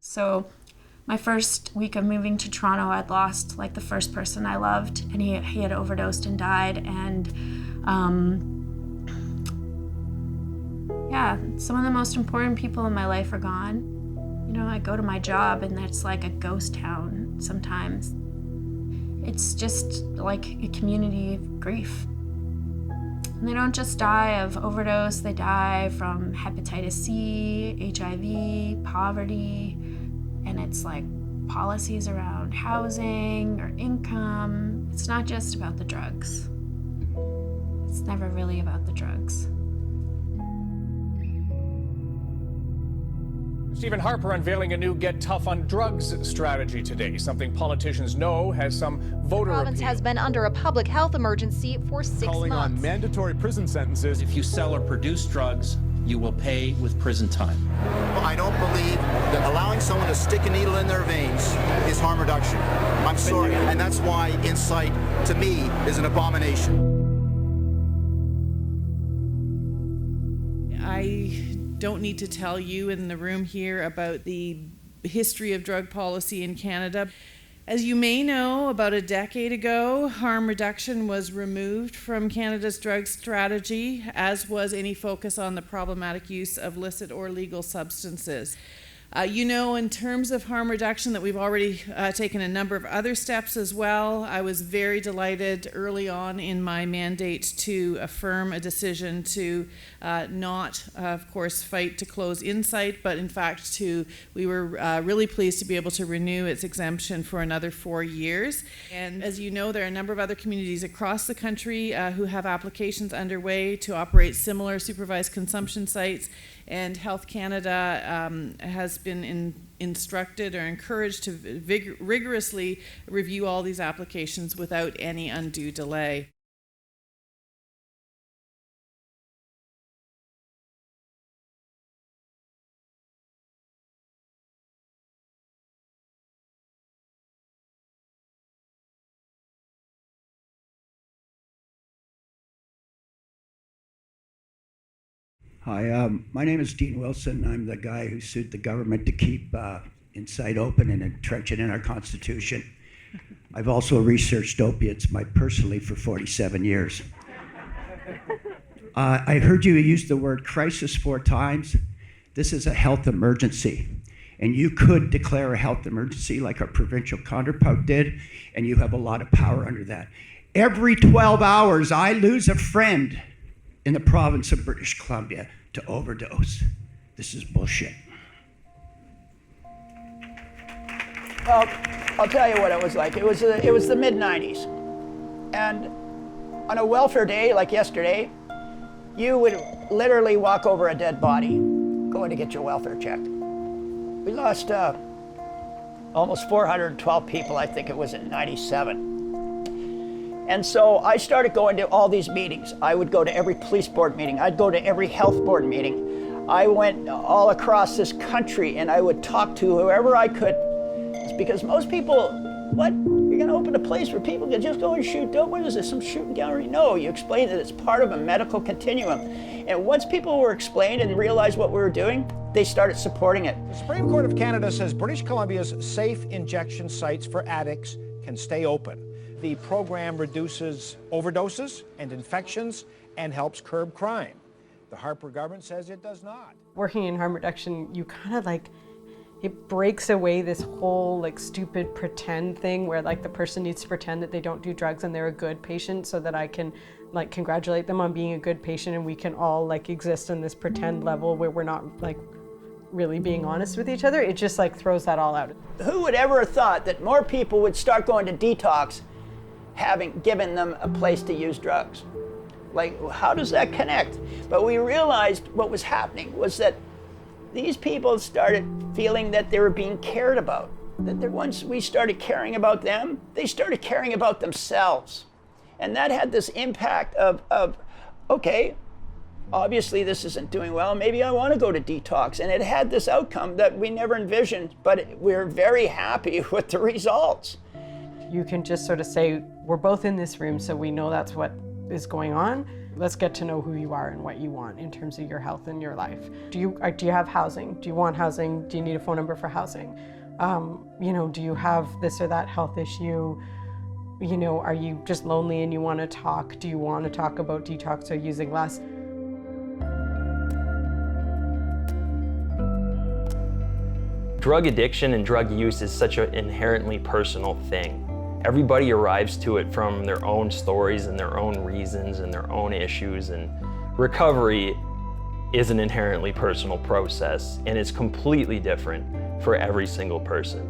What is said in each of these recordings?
So my first week of moving to Toronto, I'd lost like the first person I loved, and he had overdosed and died. And yeah, some of the most important people in my life are gone. You know, I go to my job and it's like a ghost town sometimes. It's just like a community of grief. And they don't just die of overdose, they die from hepatitis C, HIV, poverty, and it's like policies around housing or income. It's not just about the drugs. It's never really about the drugs. Stephen Harper unveiling a new Get Tough on Drugs strategy today, something politicians know has some voter appeal. The province has been under a public health emergency for 6 months. Calling on mandatory prison sentences. If you sell or produce drugs, you will pay with prison time. I don't believe that allowing someone to stick a needle in their veins is harm reduction. I'm sorry, and that's why Insight, to me, is an abomination. I don't need to tell you in the room here about the history of drug policy in Canada. As you may know, about a decade ago, harm reduction was removed from Canada's drug strategy, as was any focus on the problematic use of illicit or legal substances. You know, in terms of harm reduction, that we've already taken a number of other steps as well. I was very delighted early on in my mandate to affirm a decision to not, of course, fight to close Insight, but in fact we were really pleased to be able to renew its exemption for another 4 years. And as you know, there are a number of other communities across the country who have applications underway to operate similar supervised consumption sites. And Health Canada has been instructed or encouraged to rigorously review all these applications without any undue delay. Hi, my name is Dean Wilson. I'm the guy who sued the government to keep Insight open and entrench it in our Constitution. I've also researched opiates personally for 47 years. I heard you use the word crisis 4 times. This is a health emergency. And you could declare a health emergency like our provincial counterpart did, and you have a lot of power under that. Every 12 hours, I lose a friend in the province of British Columbia to overdose. This is bullshit. Well, I'll tell you what it was like. It was the mid-90s. And on a welfare day like yesterday, you would literally walk over a dead body going to get your welfare checked. We lost almost 412 people, I think it was in 97. And so I started going to all these meetings. I would go to every police board meeting. I'd go to every health board meeting. I went all across this country and I would talk to whoever I could. It's because most people, what? You're gonna open a place where people can just go and shoot dope? What is this, some shooting gallery? No, you explain that it's part of a medical continuum. And once people were explained and realized what we were doing, they started supporting it. The Supreme Court of Canada says British Columbia's safe injection sites for addicts can stay open. The program reduces overdoses and infections and helps curb crime. The Harper government says it does not. Working in harm reduction, you kind of it breaks away this whole stupid pretend thing where the person needs to pretend that they don't do drugs and they're a good patient so that I can congratulate them on being a good patient and we can all exist on this pretend level where we're not really being honest with each other. It just throws that all out. Who would ever have thought that more people would start going to detox having given them a place to use drugs? How does that connect? But we realized what was happening was that these people started feeling that they were being cared about. That once we started caring about them, they started caring about themselves. And that had this impact of okay, obviously this isn't doing well, maybe I want to go to detox. And it had this outcome that we never envisioned, but we're very happy with the results. You can just sort of say, we're both in this room, so we know that's what is going on. Let's get to know who you are and what you want in terms of your health and your life. Do you have housing? Do you want housing? Do you need a phone number for housing? Do you have this or that health issue? Are you just lonely and you want to talk? Do you want to talk about detox or using less? Drug addiction and drug use is such an inherently personal thing. Everybody arrives to it from their own stories and their own reasons and their own issues, and recovery is an inherently personal process, and it's completely different for every single person.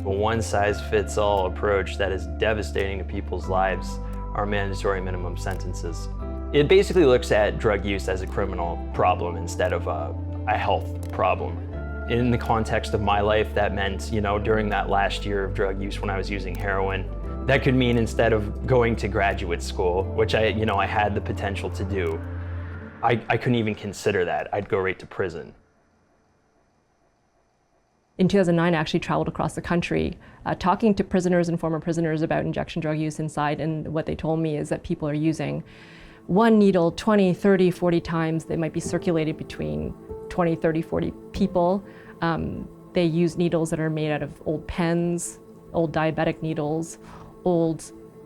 A one-size-fits-all approach that is devastating to people's lives are mandatory minimum sentences. It basically looks at drug use as a criminal problem instead of a health problem. In the context of my life, that meant, during that last year of drug use when I was using heroin, that could mean instead of going to graduate school, which I had the potential to do, I couldn't even consider that. I'd go right to prison. In 2009, I actually traveled across the country talking to prisoners and former prisoners about injection drug use inside, and what they told me is that people are using one needle 20, 30, 40 times. They might be circulated between 20, 30, 40 people. They use needles that are made out of old pens, old diabetic needles,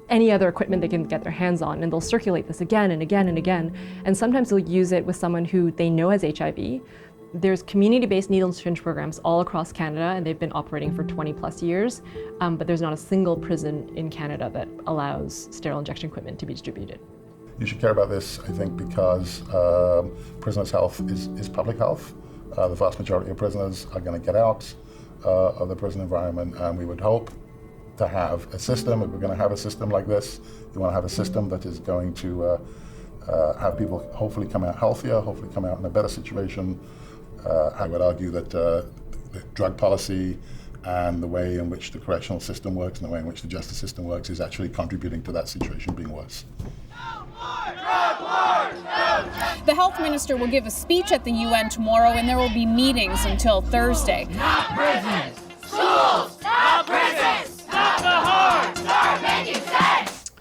any other equipment they can get their hands on, and they'll circulate this again and again and again. And sometimes they'll use it with someone who they know has HIV. There's community-based needle exchange programs all across Canada, and they've been operating for 20 plus years, but there's not a single prison in Canada that allows sterile injection equipment to be distributed. You should care about this, I think, because prisoners' health is public health. The vast majority of prisoners are going to get out of the prison environment, and we would hope to have a system. If we're going to have a system like this, you want to have a system that is going to have people hopefully come out healthier, hopefully come out in a better situation. I would argue that the drug policy and the way in which the correctional system works and the way in which the justice system works is actually contributing to that situation being worse. The health minister will give a speech at the UN tomorrow, and there will be meetings until Thursday. Stop prisons! Schools! Stop prisons! Stop the harm! Start making sense!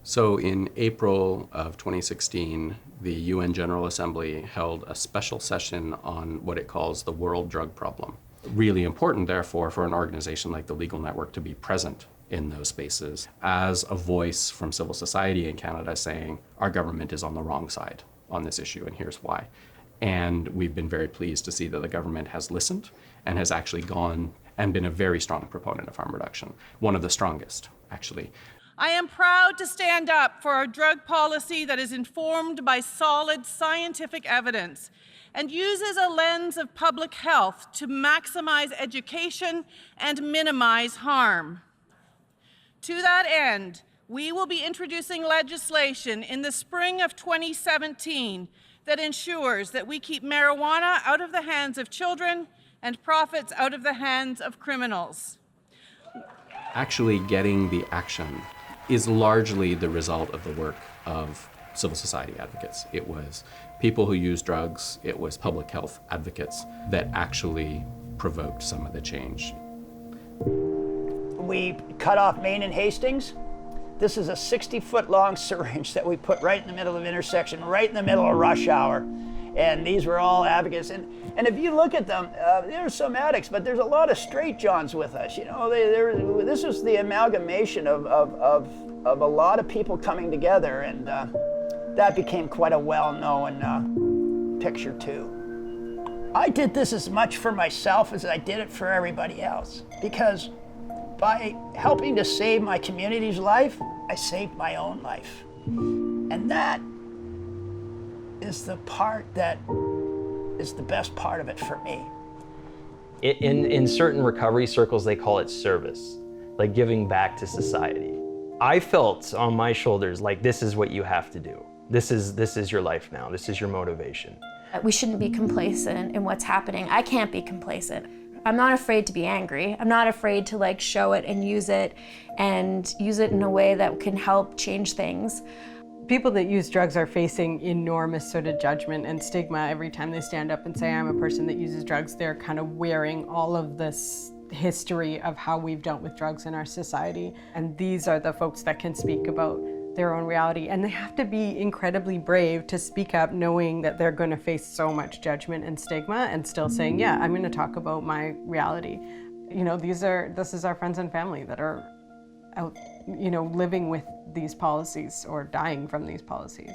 So in April of 2016, the UN General Assembly held a special session on what it calls the world drug problem. Really important, therefore, for an organization like the Legal Network to be present in those spaces as a voice from civil society in Canada saying our government is on the wrong side on this issue, and here's why. And we've been very pleased to see that the government has listened and has actually gone and been a very strong proponent of harm reduction, one of the strongest, actually. I am proud to stand up for a drug policy that is informed by solid scientific evidence and uses a lens of public health to maximize education and minimize harm. To that end, we will be introducing legislation in the spring of 2017 that ensures that we keep marijuana out of the hands of children and profits out of the hands of criminals. Actually getting the action is largely the result of the work of civil society advocates. It was people who use drugs, it was public health advocates that actually provoked some of the change. We cut off Main and Hastings. This is a 60-foot long syringe that we put right in the middle of the intersection, right in the middle of rush hour. And these were all advocates. And if you look at them, there's some addicts, but there's a lot of straight johns with us. This is the amalgamation of a lot of people coming together, and that became quite a well-known picture too. I did this as much for myself as I did it for everybody else, because by helping to save my community's life, I saved my own life. And that is the part that is the best part of it for me. In certain recovery circles, they call it service, like giving back to society. I felt on my shoulders like this is what you have to do. This is your life now. This is your motivation. We shouldn't be complacent in what's happening. I can't be complacent. I'm not afraid to be angry. I'm not afraid to show it and use it in a way that can help change things. People that use drugs are facing enormous sort of judgment and stigma every time they stand up and say, I'm a person that uses drugs. They're kind of wearing all of this history of how we've dealt with drugs in our society. And these are the folks that can speak about their own reality. And they have to be incredibly brave to speak up knowing that they're going to face so much judgment and stigma and still saying, yeah, I'm going to talk about my reality. You know, this is our friends and family that are out, you know, living with these policies or dying from these policies.